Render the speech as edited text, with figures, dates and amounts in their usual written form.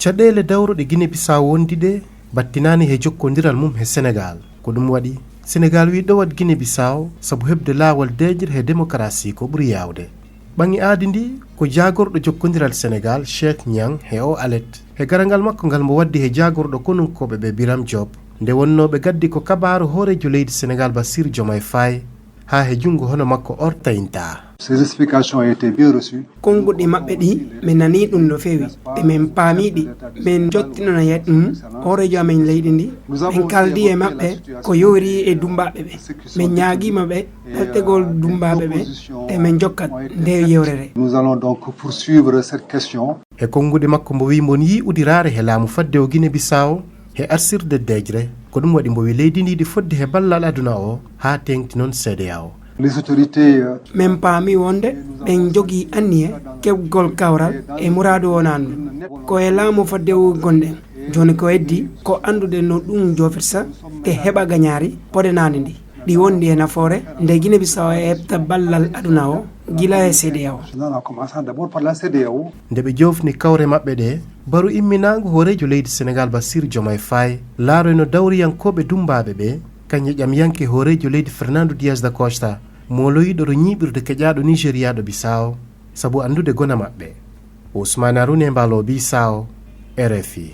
caɗele dawruɗe Guinée Bissau wondi ɗe battinani he jokkodiral mum he Sénégal ko ɗum waɗi Sénégal wi ɗowat Guinée Bissau sabu hebde lawol dejre he démocratie ko ɓuuri yawde ɓangi aadi ndi ko jagorɗo jokkodiral Sénégal Cheikh Niang he o alet he garagal makko ngal mo waddi he jagorɗo konunkoɓe ɓe Biram Diop nde wonnoɓe gaddi ko kabaru hoorejo leydi Sénégal Bassirou Diomaye Faye ha he jungo hono makko ortayinta. Ces explications ont été bien reçues. Konguɗi maɓɓe ɗi min nani ɗum no feewi ɓe min paamiɗi min jottinona yet hoorejo amen leydi ndi min kaldi e maɓɓe ko yori e dumbaɓe ɓe min ñaaguima ɓe ɗaltegol dumbaɓe ɓe te min jokkat nde yewrere. Nous allons donc poursuivre cette question. E konguɗi makko mbo wi mon yi udirare he laamu fadde o Guinée Bissau he arsirde dejre ko ɗum waɗi mbo wi leydi ndi ɗi fodde he ballal aduna o ha tengti noon CEDEAO. Les autorités min paami wonde ɓen jogii anniye keɓgol kawral e muradu wonandu ko e laamu fadde o gonɗen joni ko heddi ko andude no ɗum jofirta te heɓa gañaari podenandi ndi ɗi wondi e nafoore nde Guinée Bissau e heɓta ballal aduna o gila e CEDEAO. nde ɓe jofni kawre maɓɓe ɗe baru imminago hoorejo leydi Sénégal Bassirou Diomaye Faye laaroyno dawriyankoɓe dumbaɓe ɓe kañƴe ƴamyanke hoorejo leydi Fernando Dias da Costa moloyiɗo ro ñiɓirde keƴaɗo Nigéria ɗo Bissau sabu andude gona maɓɓe. Ousmane Aroune Embalo Bissau, RFI.